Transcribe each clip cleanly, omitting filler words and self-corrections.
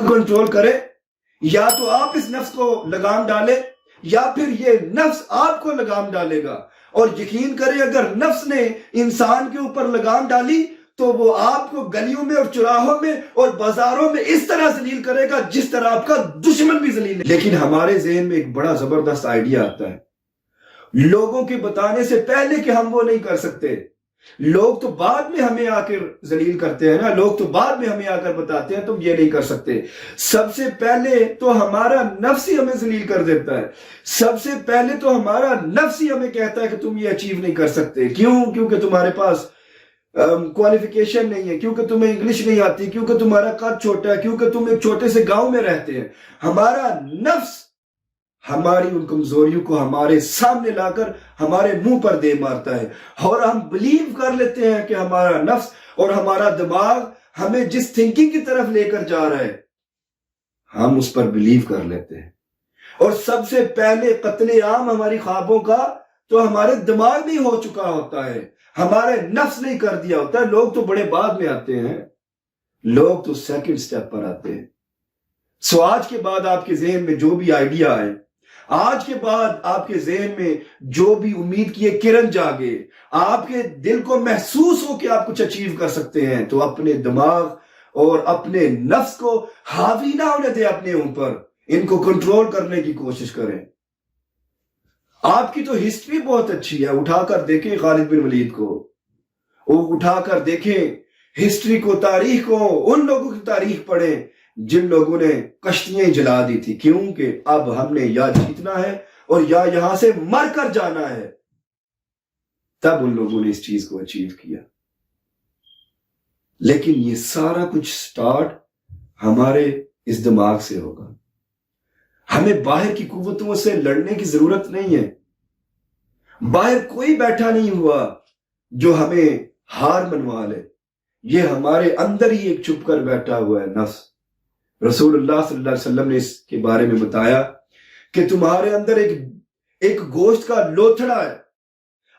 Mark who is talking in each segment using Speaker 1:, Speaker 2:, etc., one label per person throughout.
Speaker 1: Control کرے، یا تو آپ اس نفس کو لگام ڈالے یا پھر یہ نفس آپ کو لگام ڈالے گا۔ اور یقین کرے اگر نفس نے انسان کے اوپر لگام ڈالی تو وہ آپ کو گلیوں میں اور چراہوں میں اور بازاروں میں اس طرح ذلیل کرے گا جس طرح آپ کا دشمن بھی ذلیل ہے۔ لیکن ہمارے ذہن میں ایک بڑا زبردست آئیڈیا آتا ہے لوگوں کے بتانے سے پہلے کہ ہم وہ نہیں کر سکتے۔ لوگ تو بعد میں ہمیں آ کر ذلیل کرتے ہیں نا، لوگ تو بعد میں ہمیں آ کر بتاتے ہیں تم یہ نہیں کر سکتے۔ سب سے پہلے تو ہمارا نفس ہی ہمیں ذلیل کر دیتا ہے، سب سے پہلے تو ہمارا نفس ہی ہمیں کہتا ہے کہ تم یہ اچیو نہیں کر سکتے۔ کیوں؟ کیونکہ تمہارے پاس کوالیفیکیشن نہیں ہے، کیونکہ تمہیں انگلش نہیں آتی، کیونکہ تمہارا قد چھوٹا ہے، کیونکہ تم ایک چھوٹے سے گاؤں میں رہتے ہیں۔ ہمارا نفس ہماری ان کمزوریوں کو ہمارے سامنے لا کر ہمارے منہ پر دے مارتا ہے، اور ہم بلیو کر لیتے ہیں کہ ہمارا نفس اور ہمارا دماغ ہمیں جس تھنکنگ کی طرف لے کر جا رہا ہے ہم اس پر بلیو کر لیتے ہیں۔ اور سب سے پہلے قتل عام ہماری خوابوں کا تو ہمارے دماغ میں ہو چکا ہوتا ہے، ہمارے نفس نہیں کر دیا ہوتا ہے۔ لوگ تو بڑے بعد میں آتے ہیں، لوگ تو سیکنڈ سٹیپ پر آتے ہیں۔ سو آج کے بعد آپ کے ذہن میں جو بھی آئیڈیا آئے، آج کے بعد آپ کے ذہن میں جو بھی امید کی ایک کرن جاگے، آپ کے دل کو محسوس ہو کہ آپ کچھ اچیو کر سکتے ہیں، تو اپنے دماغ اور اپنے نفس کو حاوی نہ ہونے دے اپنے اوپر، ان کو کنٹرول کرنے کی کوشش کریں۔ آپ کی تو ہسٹری بہت اچھی ہے، اٹھا کر دیکھیں خالد بن ولید کو، اٹھا کر دیکھیں ہسٹری کو، تاریخ کو، ان لوگوں کی تاریخ پڑھیں جن لوگوں نے کشتیاں جلا دی تھی، کیونکہ اب ہم نے یا جیتنا ہے اور یا یہاں سے مر کر جانا ہے۔ تب ان لوگوں نے اس چیز کو اچیو کیا۔ لیکن یہ سارا کچھ سٹارٹ ہمارے اس دماغ سے ہوگا۔ ہمیں باہر کی قوتوں سے لڑنے کی ضرورت نہیں ہے، باہر کوئی بیٹھا نہیں ہوا جو ہمیں ہار منوا لے، یہ ہمارے اندر ہی ایک چھپ کر بیٹھا ہوا ہے نفس۔ رسول اللہ صلی اللہ علیہ وسلم نے اس کے بارے میں بتایا کہ تمہارے اندر ایک گوشت کا لوتھڑا ہے،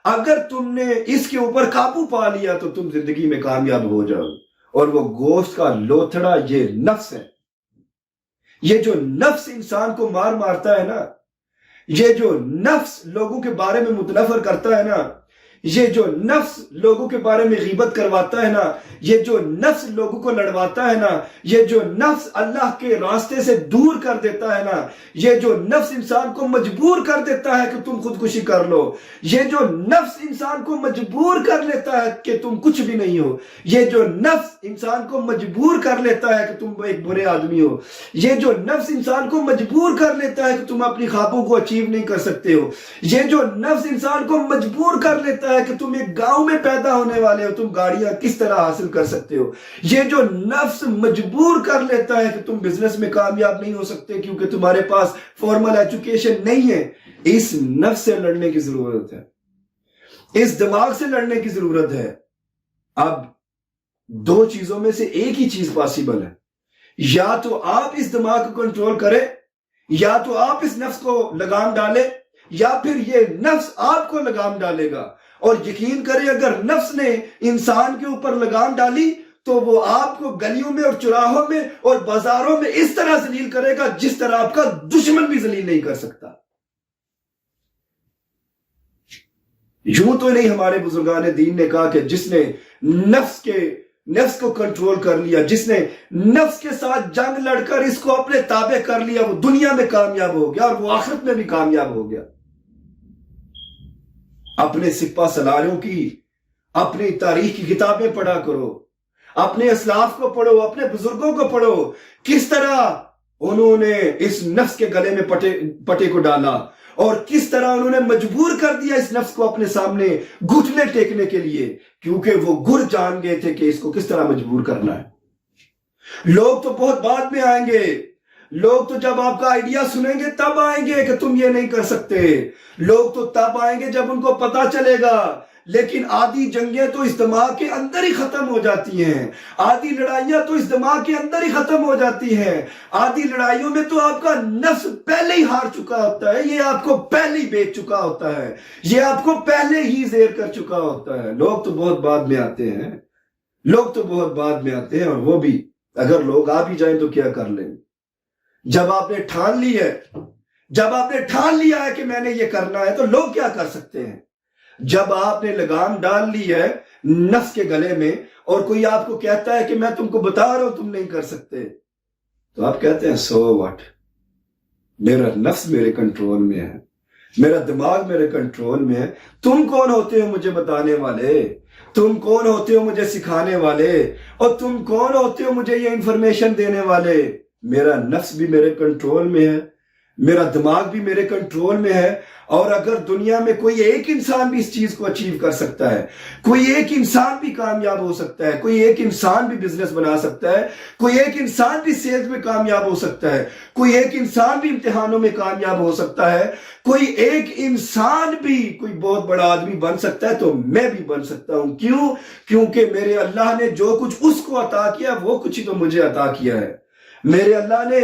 Speaker 1: اگر تم نے اس کے اوپر قابو پا لیا تو تم زندگی میں کامیاب ہو جاؤ، اور وہ گوشت کا لوتھڑا یہ نفس ہے۔ یہ جو نفس انسان کو مارتا ہے نا، یہ جو نفس لوگوں کے بارے میں متنفر کرتا ہے نا، یہ جو نفس لوگوں کے بارے میں غیبت کرواتا ہے نا، یہ جو نفس لوگوں کو لڑواتا ہے نا، یہ جو نفس اللہ کے راستے سے دور کر دیتا ہے نا، یہ جو نفس انسان کو مجبور کر دیتا ہے کہ تم خودکشی کر لو، یہ جو نفس انسان کو مجبور کر لیتا ہے کہ تم کچھ بھی نہیں ہو، یہ جو نفس انسان کو مجبور کر لیتا ہے کہ تم ایک برے آدمی ہو، یہ جو نفس انسان کو مجبور کر لیتا ہے کہ تم اپنی خوابوں کو اچیو نہیں کر سکتے ہو، یہ جو نفس انسان کو مجبور کر لیتا ہے کہ تم ایک گاؤں میں پیدا ہونے والے ہو، تم گاڑیاں کس طرح حاصل کر سکتے ہو، یہ جو نفس مجبور کر لیتا ہے کہ تم بزنس میں کامیاب نہیں ہو سکتے کیونکہ تمہارے پاس فارمل ایجوکیشن نہیں ہے، اس نفس سے لڑنے کی ضرورت ہے، اس دماغ سے لڑنے کی ضرورت ہے۔ اب دو چیزوں میں سے ایک ہی چیز پاسبل ہے، یا تو آپ اس دماغ کو کنٹرول کریں، یا تو آپ اس نفس کو لگام ڈالیں، یا پھر یہ نفس آپ کو لگام ڈالے گا۔ اور یقین کریں اگر نفس نے انسان کے اوپر لگام ڈالی تو وہ آپ کو گلیوں میں اور چراہوں میں اور بازاروں میں اس طرح ذلیل کرے گا جس طرح آپ کا دشمن بھی ذلیل نہیں کر سکتا۔ یوں تو نہیں ہمارے بزرگان دین نے کہا کہ جس نے نفس کو کنٹرول کر لیا، جس نے نفس کے ساتھ جنگ لڑ کر اس کو اپنے تابع کر لیا، وہ دنیا میں کامیاب ہو گیا اور وہ آخرت میں بھی کامیاب ہو گیا۔ اپنے سپہ سالاروں کی، اپنی تاریخ کی کتابیں پڑھا کرو، اپنے اسلاف کو پڑھو، اپنے بزرگوں کو پڑھو، کس طرح انہوں نے اس نفس کے گلے میں پٹے کو ڈالا اور کس طرح انہوں نے مجبور کر دیا اس نفس کو اپنے سامنے گھٹنے ٹیکنے کے لیے، کیونکہ وہ گر جان گئے تھے کہ اس کو کس طرح مجبور کرنا ہے۔ لوگ تو بہت بعد میں آئیں گے، لوگ تو جب آپ کا آئیڈیا سنیں گے تب آئیں گے کہ تم یہ نہیں کر سکتے، لوگ تو تب آئیں گے جب ان کو پتا چلے گا۔ لیکن آدھی جنگیں تو اس دماغ کے اندر ہی ختم ہو جاتی ہیں، آدھی لڑائیاں تو اس دماغ کے اندر ہی ختم ہو جاتی ہیں، آدھی لڑائیوں میں تو آپ کا نفس پہلے ہی ہار چکا ہوتا ہے، یہ آپ کو پہلے ہی بیچ چکا ہوتا ہے، یہ آپ کو پہلے ہی زیر کر چکا ہوتا ہے۔ لوگ تو بہت بعد میں آتے ہیں، لوگ تو بہت بعد میں آتے ہیں، اور وہ بھی اگر لوگ آ بھی جائیں تو کیا کر لیں؟ جب آپ نے ٹھان لی ہے، جب آپ نے ٹھان لیا ہے کہ میں نے یہ کرنا ہے، تو لوگ کیا کر سکتے ہیں؟ جب آپ نے لگام ڈال لی ہے نفس کے گلے میں اور کوئی آپ کو کہتا ہے کہ میں تم کو بتا رہا ہوں تم نہیں کر سکتے، تو آپ کہتے ہیں سو واٹ، میرا نفس میرے کنٹرول میں ہے، میرا دماغ میرے کنٹرول میں ہے، تم کون ہوتے ہو مجھے بتانے والے؟ تم کون ہوتے ہو مجھے سکھانے والے؟ اور تم کون ہوتے ہو مجھے یہ انفارمیشن دینے والے؟ میرا نفس بھی میرے کنٹرول میں ہے، میرا دماغ بھی میرے کنٹرول میں ہے، اور اگر دنیا میں کوئی ایک انسان بھی اس چیز کو اچیو کر سکتا ہے، کوئی ایک انسان بھی کامیاب ہو سکتا ہے، کوئی ایک انسان بھی بزنس بنا سکتا ہے، کوئی ایک انسان بھی سیلز میں کامیاب ہو سکتا ہے، کوئی ایک انسان بھی امتحانوں میں کامیاب ہو سکتا ہے، کوئی ایک انسان بھی کوئی بہت بڑا آدمی بن سکتا ہے، تو میں بھی بن سکتا ہوں۔ کیوں؟ کیونکہ میرے اللہ نے جو کچھ اس کو عطا کیا وہ کچھ ہی تو مجھے عطا کیا ہے۔ میرے اللہ نے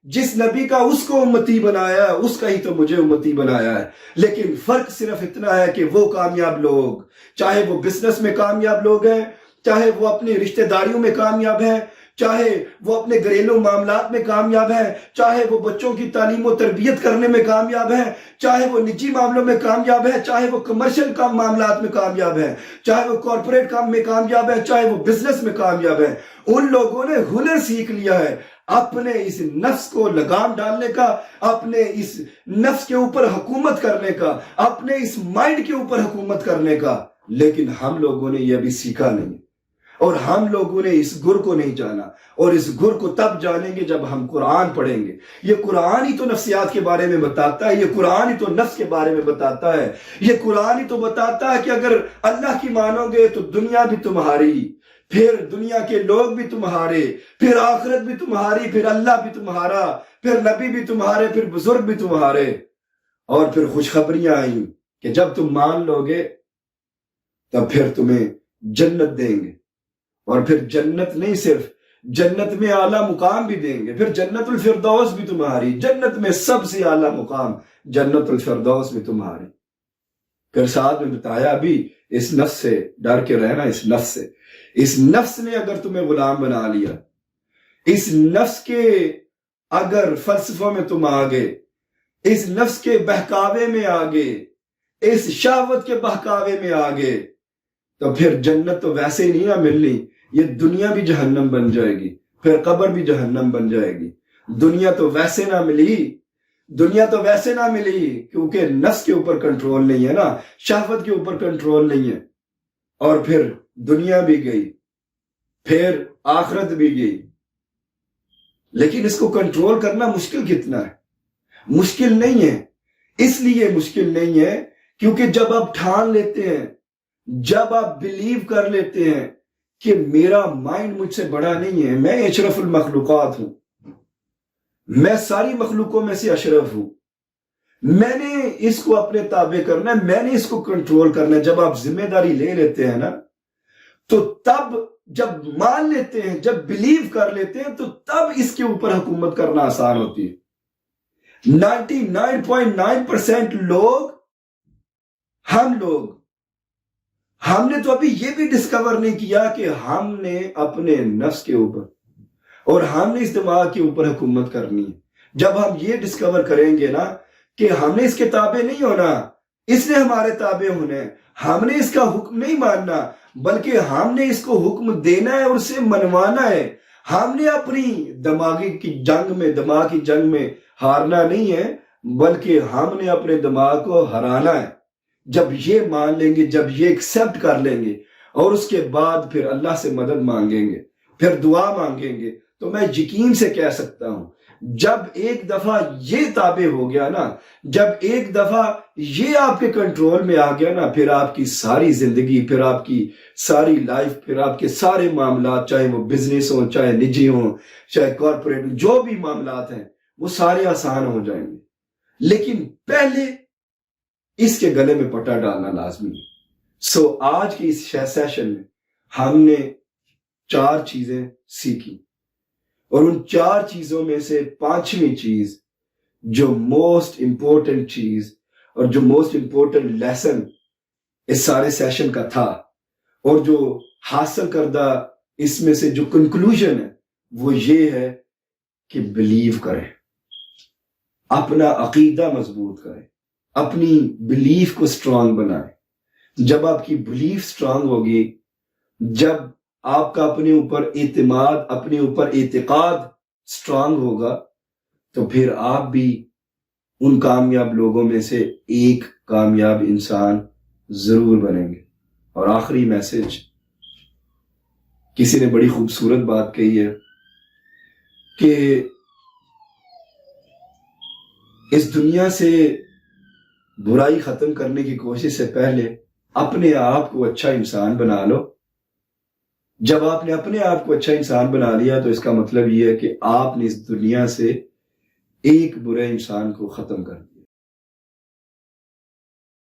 Speaker 1: جس نبی کا اس کو امتی بنایا اس کا ہی تو مجھے امتی بنایا ہے۔ لیکن فرق صرف اتنا ہے کہ وہ کامیاب لوگ، چاہے وہ بزنس میں کامیاب لوگ ہیں، چاہے وہ اپنی رشتہ داریوں میں کامیاب ہیں، چاہے وہ اپنے گھریلو معاملات میں کامیاب ہیں، چاہے وہ بچوں کی تعلیم و تربیت کرنے میں کامیاب ہیں، چاہے وہ نجی معاملوں میں کامیاب ہیں، چاہے وہ کمرشل کام معاملات میں کامیاب ہیں، چاہے وہ کارپوریٹ کام میں کامیاب ہیں، چاہے وہ بزنس میں کامیاب ہیں، ان لوگوں نے ہنر سیکھ لیا ہے اپنے اس نفس کو لگام ڈالنے کا، اپنے اس نفس کے اوپر حکومت کرنے کا، اپنے اس مائنڈ کے اوپر حکومت کرنے کا۔ لیکن ہم لوگوں نے یہ ابھی سیکھا نہیں، اور ہم لوگوں نے اس گر کو نہیں جانا، اور اس گر کو تب جانیں گے جب ہم قرآن پڑھیں گے۔ یہ قرآن ہی تو نفسیات کے بارے میں بتاتا ہے، یہ قرآن ہی تو نفس کے بارے میں بتاتا ہے، یہ قرآن ہی تو بتاتا ہے کہ اگر اللہ کی مانو گے تو دنیا بھی تمہاری، پھر دنیا کے لوگ بھی تمہارے، پھر آخرت بھی تمہاری، پھر اللہ بھی تمہارا، پھر نبی بھی تمہارے، پھر بزرگ بھی تمہارے۔ اور پھر خوشخبریاں آئیں کہ جب تم مان لو گے تب پھر تمہیں جنت دیں گے، اور پھر جنت نہیں، صرف جنت میں اعلیٰ مقام بھی دیں گے، پھر جنت الفردوس بھی تمہاری، جنت میں سب سے اعلیٰ مقام جنت الفردوس بھی تمہاری۔ پھر ساتھ میں بتایا بھی اس نفس سے ڈر کے رہنا، اس نفس سے، اس نفس نے اگر تمہیں غلام بنا لیا، اس نفس کے اگر فلسفوں میں تم آگے، اس نفس کے بہکاوے میں آگے، اس شہوت کے بہکاوے میں آگے، تو پھر جنت تو ویسے ہی نہیں نہ ملنی، یہ دنیا بھی جہنم بن جائے گی، پھر قبر بھی جہنم بن جائے گی۔ دنیا تو ویسے نہ ملی، دنیا تو ویسے نہ ملی، کیونکہ نفس کے اوپر کنٹرول نہیں ہے نا، شہوت کے اوپر کنٹرول نہیں ہے، اور پھر دنیا بھی گئی، پھر آخرت بھی گئی۔ لیکن اس کو کنٹرول کرنا مشکل کتنا ہے؟ مشکل نہیں ہے، اس لیے مشکل نہیں ہے کیونکہ جب آپ ٹھان لیتے ہیں، جب آپ بلیو کر لیتے ہیں کہ میرا مائنڈ مجھ سے بڑا نہیں ہے، میں اشرف المخلوقات ہوں، میں ساری مخلوقوں میں سے اشرف ہوں، میں نے اس کو اپنے تابع کرنا ہے، میں نے اس کو کنٹرول کرنا ہے۔ جب آپ ذمہ داری لے لیتے ہیں نا، تو تب جب مان لیتے ہیں، جب بلیو کر لیتے ہیں، تو تب اس کے اوپر حکومت کرنا آسان ہوتی ہے۔ 99.9% لوگ، ہم نے تو ابھی یہ بھی ڈسکور نہیں کیا کہ ہم نے اپنے نفس کے اوپر اور ہم نے اس دماغ کے اوپر حکومت کرنی ہے۔ جب ہم یہ ڈسکور کریں گے نا کہ ہم نے اس کے تابع نہیں ہونا، اس نے ہمارے تابع ہونا ہے، ہم نے اس کا حکم نہیں ماننا، بلکہ ہم نے اس کو حکم دینا ہے اور اسے منوانا ہے۔ ہم نے اپنی دماغ کی جنگ میں ہارنا نہیں ہے، بلکہ ہم نے اپنے دماغ کو ہرانا ہے۔ جب یہ مان لیں گے، جب یہ ایکسپٹ کر لیں گے، اور اس کے بعد پھر اللہ سے مدد مانگیں گے، پھر دعا مانگیں گے، تو میں یقین سے کہہ سکتا ہوں جب ایک دفعہ یہ تابع ہو گیا نا، جب ایک دفعہ یہ آپ کے کنٹرول میں آ گیا نا، پھر آپ کی ساری زندگی، پھر آپ کی ساری لائف، پھر آپ کے سارے معاملات، چاہے وہ بزنس ہوں، چاہے نجی ہوں، چاہے کارپوریٹ، جو بھی معاملات ہیں وہ سارے آسان ہو جائیں گے۔ لیکن پہلے اس کے گلے میں پٹا ڈالنا لازمی ہے۔ آج کی اس سیشن میں ہم نے 4 چیزیں سیکھی، اور ان 4 چیزوں میں سے 5ویں چیز جو موسٹ امپورٹنٹ چیز اور جو موسٹ امپورٹنٹ لیسن اس سارے سیشن کا تھا، اور جو حاصل کردہ اس میں سے جو کنکلوژن ہے، وہ یہ ہے کہ بلیو کریں، اپنا عقیدہ مضبوط کریں، اپنی بلیف کو سٹرونگ بنائیں۔ جب آپ کی بلیف سٹرونگ ہوگی، جب آپ کا اپنے اوپر اعتماد، اپنے اوپر اعتقاد سٹرونگ ہوگا، تو پھر آپ بھی ان کامیاب لوگوں میں سے ایک کامیاب انسان ضرور بنیں گے۔ اور آخری میسج، کسی نے بڑی خوبصورت بات کہی ہے کہ اس دنیا سے برائی ختم کرنے کی کوشش سے پہلے اپنے آپ کو اچھا انسان بنا لو۔ جب آپ نے اپنے آپ کو اچھا انسان بنا لیا تو اس کا مطلب یہ ہے کہ آپ نے اس دنیا سے ایک برے انسان کو ختم کر دیا۔